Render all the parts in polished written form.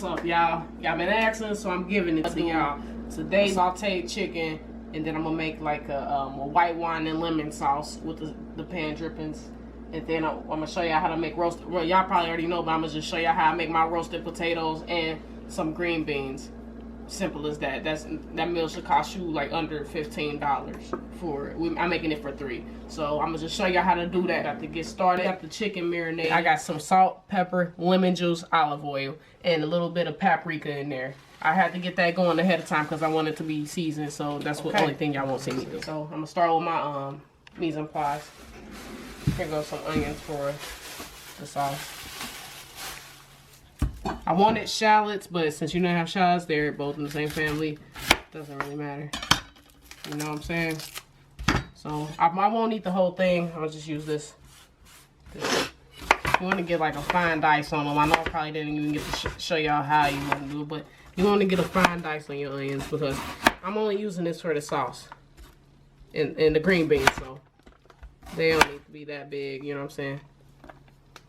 what's up, y'all? Y'all been asking, so I'm giving it to y'all. Today, sauteed chicken, and then I'm gonna make like a white wine and lemon sauce with the pan drippings. And then I'm gonna show y'all how to make roasted. Well, y'all probably already know, but I'm gonna just show y'all how I make my roasted potatoes and some green beans. Simple as that. That meal should cost you like under $15 for it. I'm making it for 3. So I'm gonna just show y'all how to do that. To get started, I got the chicken marinade. I got some salt, pepper, lemon juice, olive oil, and a little bit of paprika in there. I had to get that going ahead of time because I want it to be seasoned. So that's what only thing y'all won't see me do. So I'm gonna start with my mise en place. Here goes some onions for the sauce. I wanted shallots, but since you don't have shallots, they're both in the same family. Doesn't really matter. You know what I'm saying? So I won't eat the whole thing. I'll just use this. You want to get like a fine dice on them. I know I probably didn't even get to show y'all how you want to do it, but you want to get a fine dice on your onions because I'm only using this for the sauce and the green beans, so they don't need to be that big. You know what I'm saying?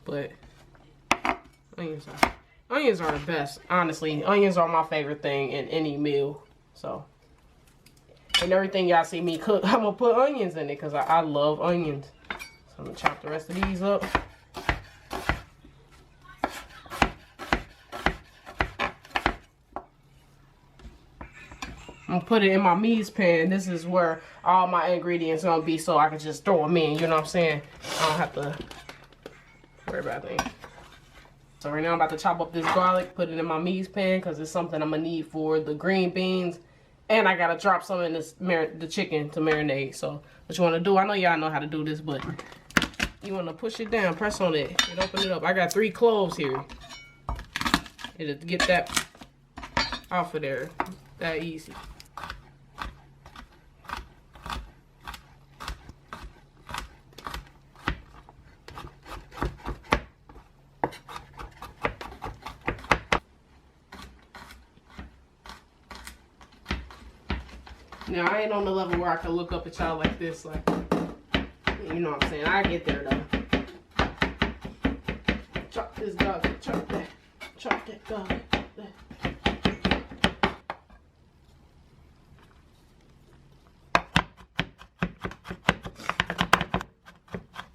But onions are the best, honestly. Onions are my favorite thing in any meal. So, and everything y'all see me cook, I'm gonna put onions in it because I love onions. So I'm gonna chop the rest of these up. I'm gonna put it in my mise pan. This is where all my ingredients gonna be, so I can just throw them in. You know what I'm saying? I don't have to worry about things. So right now I'm about to chop up this garlic, put it in my mise pan because it's something I'm gonna need for the green beans, and I gotta drop some in this the chicken to marinate. So what you wanna do? I know y'all know how to do this, but you wanna push it down, press on it, and open it up. I got 3 cloves here. It'll get that off of there. That easy. Now, I ain't on the level where I can look up at y'all like this, like, you know what I'm saying? I get there, though. Chop this garlic, chop that garlic.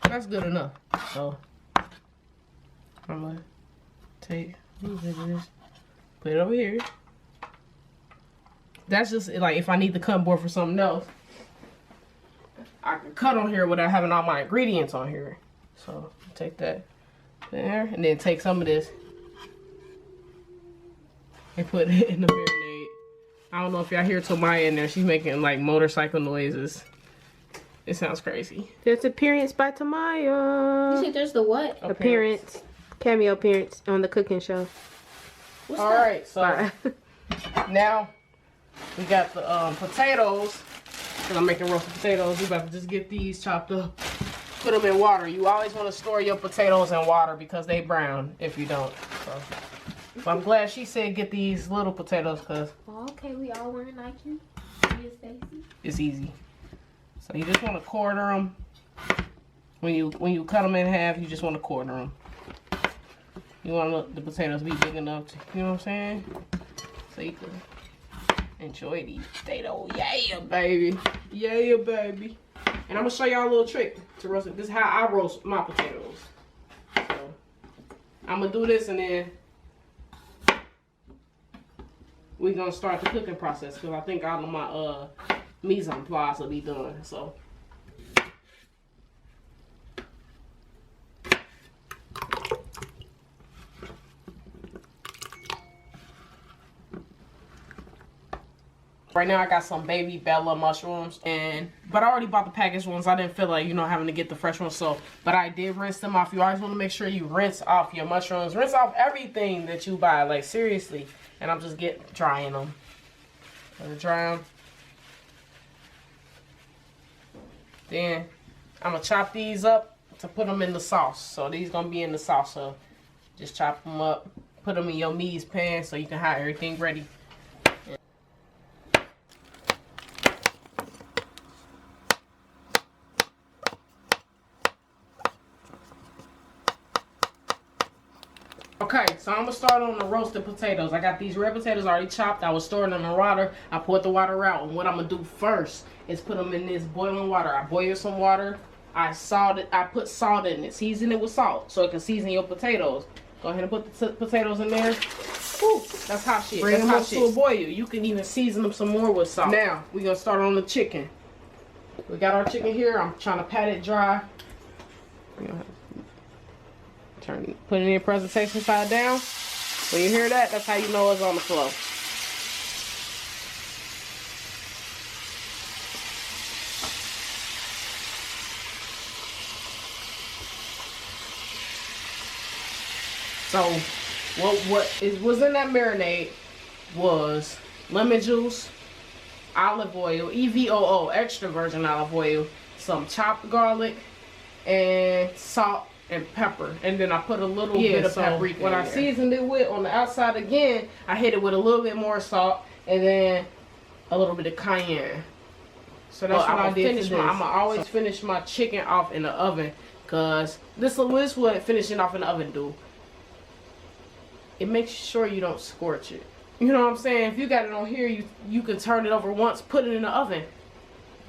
That's good enough. So, I'm gonna take a little bit of this, put it over here. That's just like if I need the cutting board for something else, I can cut on here without having all my ingredients on here. So take that there and then take some of this and put it in the marinade. I don't know if y'all hear Tomaya in there. She's making like motorcycle noises. It sounds crazy. There's appearance by Tomaya. You said there's the what? Appearance. Cameo appearance on the cooking show. What's all that? right, so now we got the potatoes, because I'm making roasted potatoes. We about to just get these chopped up, put them in water. You always want to store your potatoes in water because they brown if you don't. So, but I'm glad she said get these little potatoes because Okay, we all wearing Nike. Miss Stacy. it's easy. So you just want to quarter them. When you cut them in half, you just want to quarter them. You want the potatoes to be big enough to, you know what I'm saying? So you can enjoy these potatoes. Yeah, baby. Yeah, baby. And I'm going to show y'all a little trick to roast it. This is how I roast my potatoes. So, I'm going to do this and then we're going to start the cooking process because I think all of my mise en place will be done. So, right now I got some baby Bella mushrooms, but I already bought the packaged ones. I didn't feel like, having to get the fresh ones. So, but I did rinse them off. You always want to make sure you rinse off your mushrooms. Rinse off everything that you buy, like seriously. And I'm just drying them. Gonna dry them. Then I'm gonna chop these up to put them in the sauce. So these gonna be in the sauce. So just chop them up, put them in your mise pan so you can have everything ready. Okay, so I'm gonna start on the roasted potatoes. I got these red potatoes already chopped. I was storing them in water. I poured the water out, and what I'm gonna do first is put them in this boiling water. I boil some water. I put salt in it. Season it with salt so it can season your potatoes. Go ahead and put the potatoes in there. Whew, that's hot shit. Bring them up to a boil. You can even season them some more with salt. Now we're gonna start on the chicken. We got our chicken here. I'm trying to pat it dry. Put it in your presentation side down. When you hear that, that's how you know it's on the flow. So what was in that marinade was lemon juice, olive oil, EVOO, extra virgin olive oil, some chopped garlic, and salt and pepper. And then I put a little bit of paprika. What I seasoned it with on the outside again, I hit it with a little bit more salt and then a little bit of cayenne. So that's what I did. I'm gonna always finish my chicken off in the oven, cause this is what finishing off in the oven do. It makes sure you don't scorch it. You know what I'm saying? If you got it on here, you can turn it over once, put it in the oven.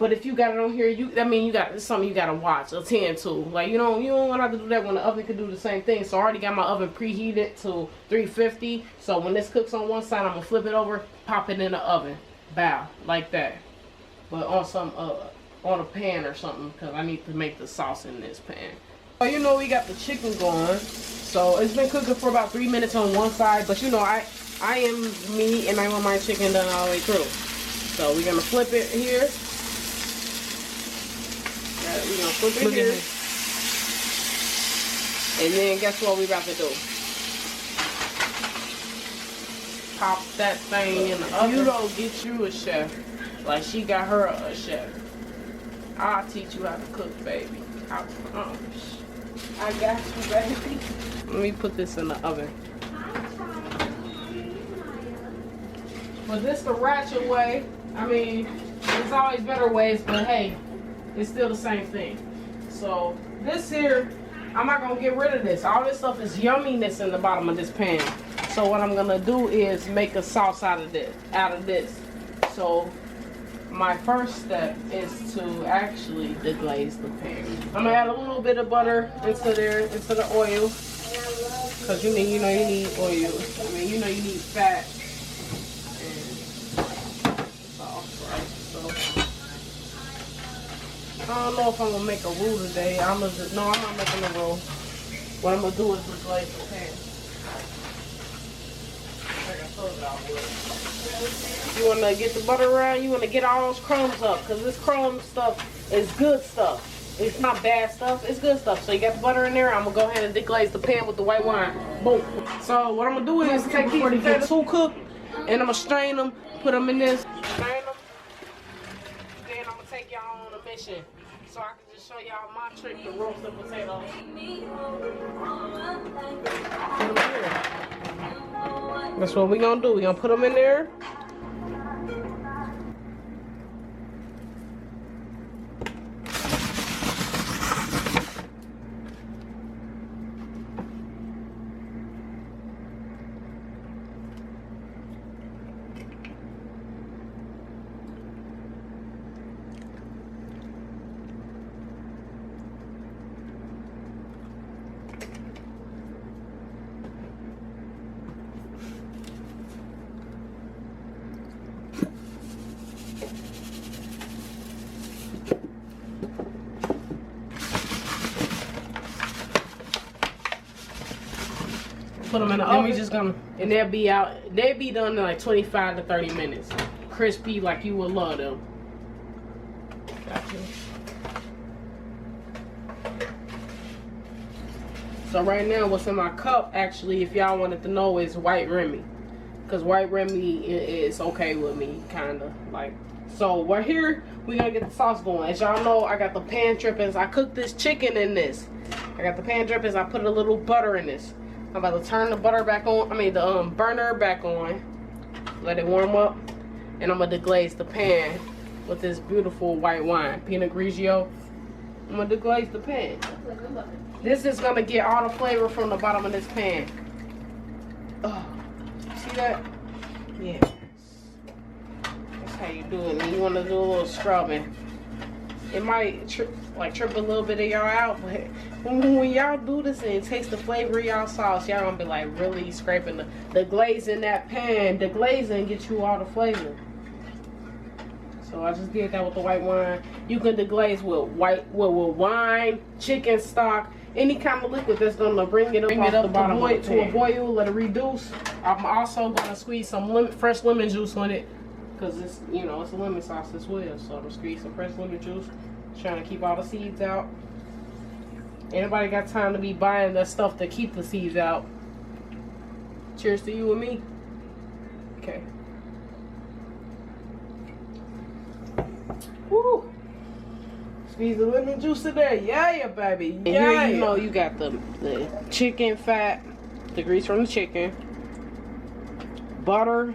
But if you got it on here, it's something you gotta watch, attend to. Like you don't want to have to do that when the oven can do the same thing. So I already got my oven preheated to 350. So when this cooks on one side, I'm gonna flip it over, pop it in the oven, bow like that. But on a pan or something, because I need to make the sauce in this pan. So you know we got the chicken going. So it's been cooking for about 3 minutes on one side. But you know I am me and I want my chicken done all the way through. So we're gonna flip it here. We're gonna flip it here. And then guess what we about to do? Pop that thing in the oven. You don't get you a chef. Like she got her a chef. I'll teach you how to cook, baby. I got you, baby. Let me put this in the oven. Was this the ratchet way? I mean, there's always better ways, but hey, it's still the same thing. So this here, I'm not gonna get rid of this. All this stuff is yumminess in the bottom of this pan. So what I'm gonna do is make a sauce out of this. So my first step is to actually deglaze the pan. I'm gonna add a little bit of butter into the oil, cause you need oil. I mean, you need fat and sauce, right? So I don't know if I'm gonna make a roux today. I'm not making a roux. What I'm gonna do is deglaze the pan. Like I told you I would. You want to get the butter around, you want to get all those crumbs up, because this crumb stuff is good stuff. It's not bad stuff, it's good stuff. So you got the butter in there, I'm going to go ahead and deglaze the pan with the white wine. Boom. So what I'm going to do is take these potatoes too cooked, and I'm going to strain them, put them in this, strain them. Then I'm going to take y'all on a mission, so I can just show y'all my trick to roast the potatoes. Put them here. That's what we're going to do. We're going to put them in there. Put them in the oven. We just gonna, and they'll be done in like 25 to 30 minutes. Crispy like you would love them. Gotcha. So right now what's in my cup, actually, if y'all wanted to know, is white Remy. Because white Remy is okay with me, kinda. Like, so we're here, we're gonna get the sauce going. As y'all know, I got the pan drippings. I cooked this chicken in this. I got the pan drippings, I put a little butter in this. I'm about to turn the butter back on, the burner back on, let it warm up, and I'm gonna deglaze the pan with this beautiful white wine, Pinot Grigio. I'm gonna deglaze the pan. This is gonna get all the flavor from the bottom of this pan. Oh, see that? Yeah. That's how you do it. And you want to do a little scrubbing. It might trip a little bit of y'all out, but when y'all do this and taste the flavor of y'all sauce, y'all gonna be like really scraping the glaze in that pan. The glazing gets you all the flavor. So I just did that with the white wine. You can deglaze with wine, chicken stock, any kind of liquid that's gonna bring it up to a boil, let it reduce. I'm also gonna squeeze some fresh lemon juice on it, cause it's it's a lemon sauce as well. So I'm gonna squeeze some fresh lemon juice, trying to keep all the seeds out. Anybody got time to be buying that stuff to keep the seeds out? Cheers to you and me. Okay. Woo! Squeeze the lemon juice in there. Yeah, baby. And here you know you got the chicken fat, the grease from the chicken, butter,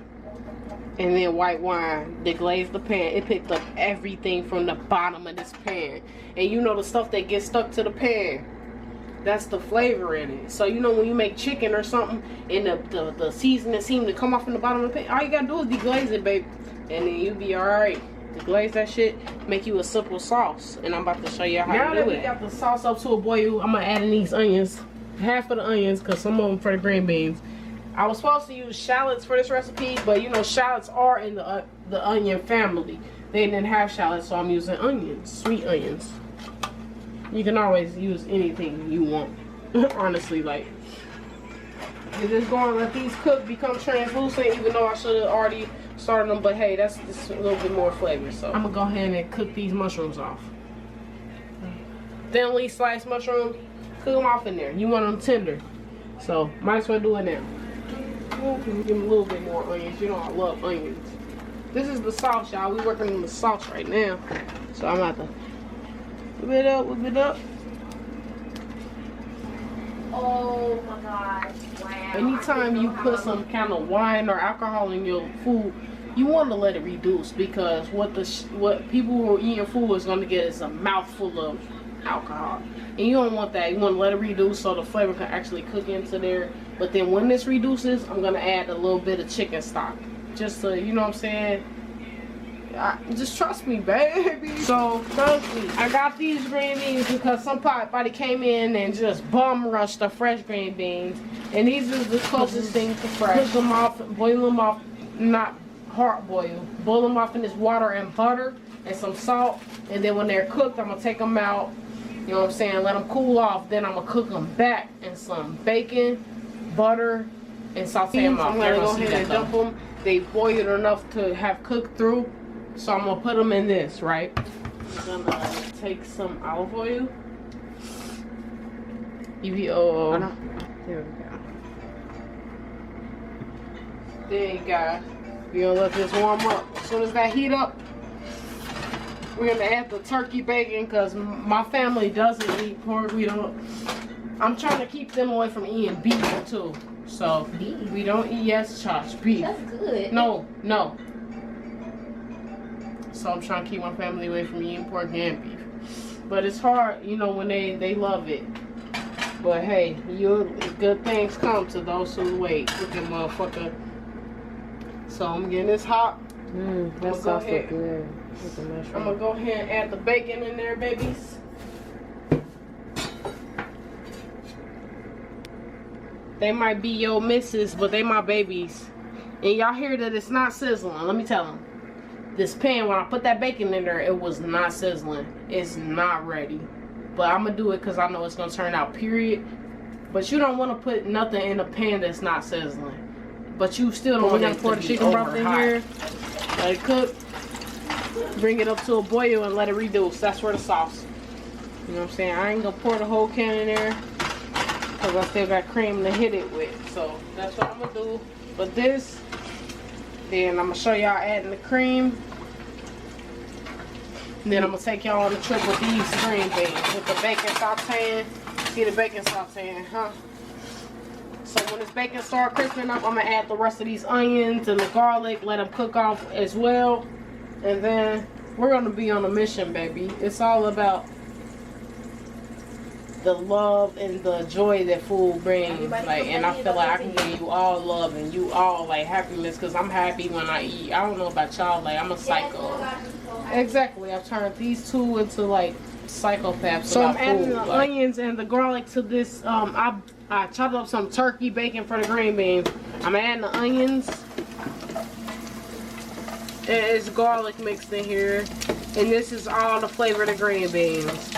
and then white wine. They glazed the pan. It picked up everything from the bottom of this pan. And you know the stuff that gets stuck to the pan, that's the flavor in it. So you know when you make chicken or something and the seasoning seems to come off from the bottom of the pan, all you gotta do is deglaze it, babe. And then you be alright. Deglaze that shit, make you a simple sauce. And I'm about to show you how to do it. Now that we got the sauce up to a boil, I'm gonna add in these onions. Half of the onions, cause some of them for the green beans. I was supposed to use shallots for this recipe, but you know shallots are in the onion family. They didn't have shallots, so I'm using onions, sweet onions. You can always use anything you want, honestly. Like, you're just going to let these cook, become translucent, even though I should have already started them. But hey, that's just a little bit more flavor. So I'm gonna go ahead and cook these mushrooms off. Thinly sliced mushrooms, cook them off in there. You want them tender, so might as well do it now. Give them a little bit more onions. You know I love onions. This is the sauce, y'all. We working on the sauce right now, so I'm about to whip it up. Oh my gosh! Wow. Anytime you put some kind of wine or alcohol in your food, you want to let it reduce, because what people who are eating food is going to get is a mouthful of alcohol, and you don't want that. You want to let it reduce so the flavor can actually cook into there. But then when this reduces, I'm going to add a little bit of chicken stock, just so you know what I'm saying. Just trust me, baby. So trust me. I got these green beans because somebody came in and just bum rushed the fresh green beans, and these is the closest thing to fresh. Cook them off, boil them off, not hard boil. Boil them off in this water and butter and some salt, and then when they're cooked, I'm gonna take them out. You know what I'm saying? Let them cool off. Then I'm gonna cook them back in some bacon, butter, and saute them off. I'm gonna go ahead and dump them. They boiled enough to have cooked through. So I'm gonna put them in this, right? I'm gonna take some olive oil. EVO. There we go. There you go. We're gonna let this warm up. As soon as that heat up, we're gonna add the turkey bacon, because my family doesn't eat pork. We don't. I'm trying to keep them away from eating beef too. So beef? We don't eat beef. That's good. No. So I'm trying to keep my family away from eating pork and beef. But it's hard, you know, when they love it. But hey, good things come to those who wait. Look at motherfucker. So I'm getting this hot. That sauce look good. I'm gonna go ahead and add the bacon in there, babies. They might be your missus, but they my babies. And y'all hear that it's not sizzling. Let me tell them. This pan, when I put that bacon in there, it was not sizzling. It's not ready. But I'm going to do it because I know it's going to turn out, period. But you don't want to put nothing in a pan that's not sizzling. But you still don't want to pour the chicken broth in here. Let it cook. Bring it up to a boil and let it reduce. That's for the sauce. You know what I'm saying? I ain't going to pour the whole can in there, because I still got cream to hit it with. So that's what I'm going to do. But this... Then I'm going to show y'all adding the cream. And then I'm going to take y'all on the trip with these green beans. With the bacon sauteing. See the bacon sauteing, huh? So when this bacon starts crisping up, I'm going to add the rest of these onions and the garlic. Let them cook off as well. And then we're going to be on a mission, baby. It's all about the love and the joy that food brings. Like, and I feel like I can give you all love and you all like happiness because I'm happy when I eat. I don't know about y'all, like I'm a psycho. Exactly, I've turned these two into like psychopaths. So I'm adding the onions and the garlic to this. I chopped up some turkey bacon for the green beans. I'm adding the onions. And it's garlic mixed in here. And this is all the flavor of the green beans.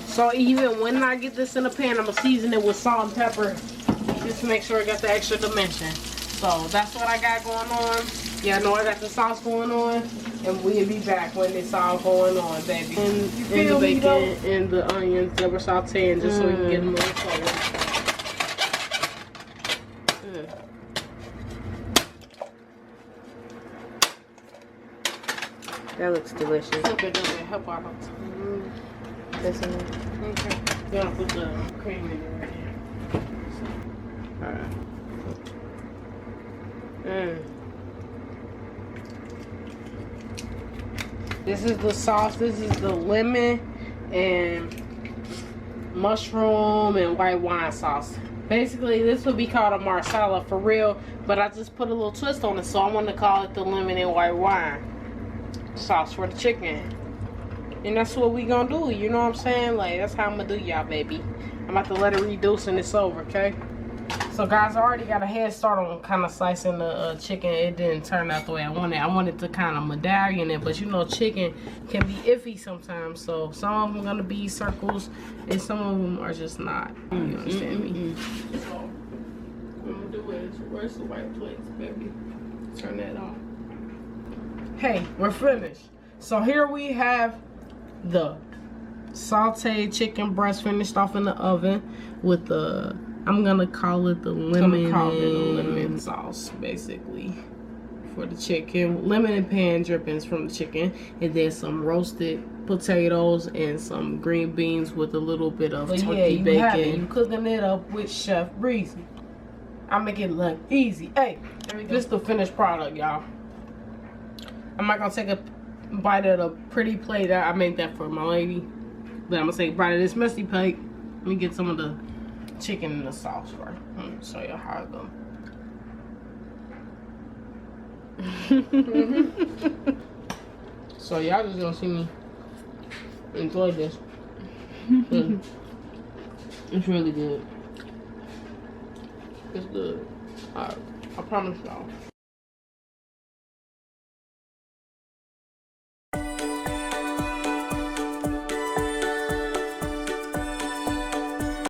So even when I get this in the pan, I'm going to season it with salt and pepper. Just to make sure I got the extra dimension. So that's what I got going on. Yeah, I know I got the sauce going on. And we'll be back when it's all going on, baby. And the bacon and the onions that we're sauteing just so we can get them a little flavor. That looks delicious. Okay, help out. This one. Okay. You're gonna put the cream in there right here. Alright. This is the sauce. This is the lemon and mushroom and white wine sauce. Basically, this would be called a marsala for real, but I just put a little twist on it, so I want to call it the lemon and white wine sauce for the chicken. And that's what we gonna do, you know what I'm saying? Like, that's how I'm gonna do y'all, baby. I'm about to let it reduce and it's over, okay? So guys, I already got a head start on kind of slicing the chicken. It didn't turn out the way I wanted. I wanted to kind of medallion it, but you know chicken can be iffy sometimes. So some of them gonna be circles and some of them are just not. You understand me? So what I'm gonna do is, where's the white plates, baby? Turn that on. Hey, we're finished. So here we have the sauteed chicken breast finished off in the oven with the, I'm gonna call it the lemon sauce, basically, for the chicken. Lemon and pan drippings from the chicken, and then some roasted potatoes and some green beans with a little bit of turkey bacon. You cooking it up with Chef Breezie. I make it look easy. Hey, this is the finished product, y'all. I'm not gonna take a bite of the pretty plate. I made that for my lady, but I'm gonna take a bite of this messy plate. Let me get some of the chicken in the sauce first. Let me show you how it goes. So y'all just gonna see me enjoy this. It's really good. It's good. I promise y'all.